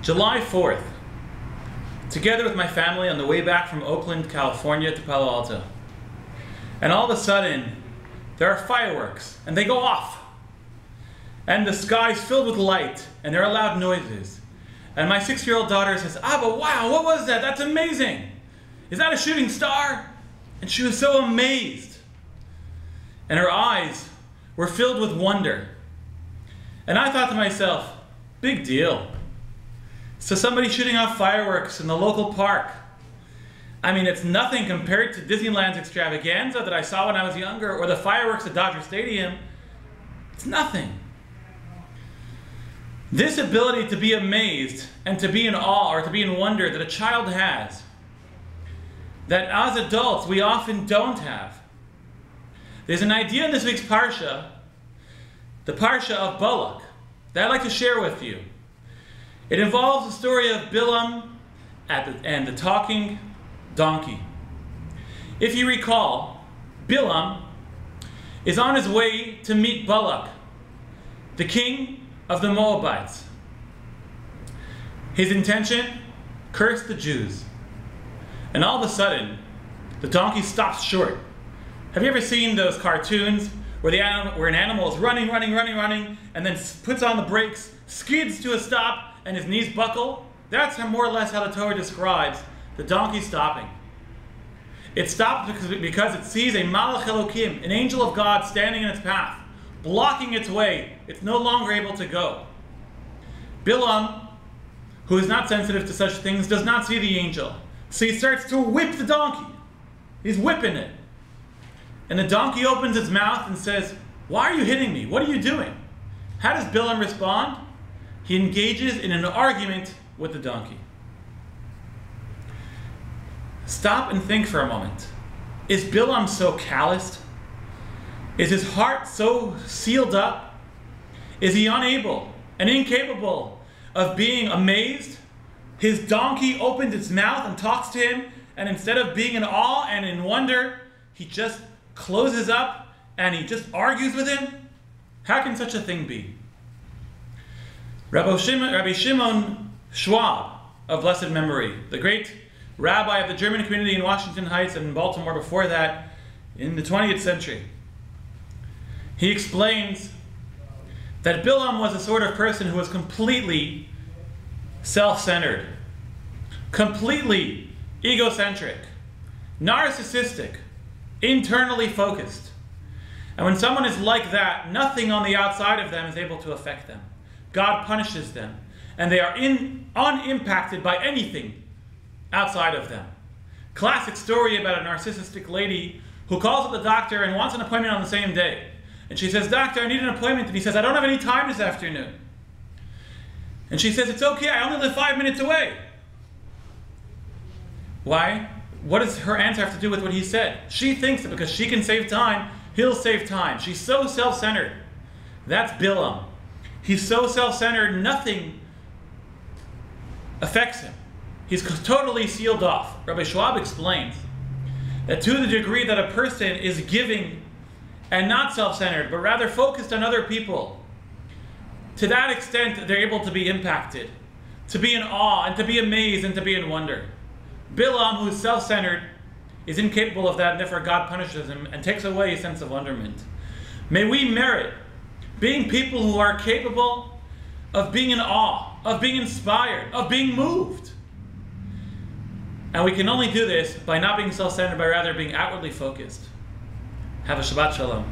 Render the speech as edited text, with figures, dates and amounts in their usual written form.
July 4th, together with my family on the way back from Oakland, California to Palo Alto. And all of a sudden, there are fireworks, and they go off. And the sky's filled with light, and there are loud noises. And my 6-year-old daughter says, "Abba, wow, what was that? That's amazing. Is that a shooting star?" And she was so amazed. And her eyes were filled with wonder. And I thought to myself, big deal. So somebody shooting off fireworks in the local park. I mean, it's nothing compared to Disneyland's extravaganza that I saw when I was younger, or the fireworks at Dodger Stadium. It's nothing. This ability to be amazed and to be in awe or to be in wonder that a child has, that as adults we often don't have. There's an idea in this week's Parsha, the Parsha of Balak, that I'd like to share with you. It involves the story of Bilam and the talking donkey. If you recall, Bilam is on his way to meet Balak, the king of the Moabites. His intention, curse the Jews. And all of a sudden, the donkey stops short. Have you ever seen those cartoons where an animal is running, and then puts on the brakes, skids to a stop, and his knees buckle? That's more or less how the Torah describes the donkey stopping. It stops because it sees a Malach Elokim, an angel of God, standing in its path, blocking its way. It's no longer able to go. Bilam, who is not sensitive to such things, does not see the angel. So he starts to whip the donkey. He's whipping it. And the donkey opens its mouth and says, "Why are you hitting me? What are you doing?" How does Bilam respond? He engages in an argument with the donkey. Stop and think for a moment. Is Bilam so calloused? Is his heart so sealed up? Is he unable and incapable of being amazed? His donkey opens its mouth and talks to him, and instead of being in awe and in wonder, he just closes up and he just argues with him? How can such a thing be? Rabbi Shimon Schwab of blessed memory, the great rabbi of the German community in Washington Heights and in Baltimore before that, in the 20th century, he explains that Bilam was the sort of person who was completely self-centered, completely egocentric, narcissistic, internally focused. And when someone is like that, nothing on the outside of them is able to affect them. God punishes them, and they are unimpacted by anything outside of them. Classic story about a narcissistic lady who calls up the doctor and wants an appointment on the same day. And she says, "Doctor, I need an appointment." And he says, "I don't have any time this afternoon." And she says, "It's okay, I only live 5 minutes away." Why? What does her answer have to do with what he said? She thinks that because she can save time, he'll save time. She's so self-centered. That's Bilam. He's so self-centered, nothing affects him. He's totally sealed off. Rabbi Schwab explains that to the degree that a person is giving and not self-centered, but rather focused on other people, to that extent they're able to be impacted, to be in awe, and to be amazed, and to be in wonder. Bilam, who is self-centered, is incapable of that, and therefore God punishes him and takes away his sense of wonderment. May we merit being people who are capable of being in awe, of being inspired, of being moved. And we can only do this by not being self-centered, but rather being outwardly focused. Have a Shabbat Shalom.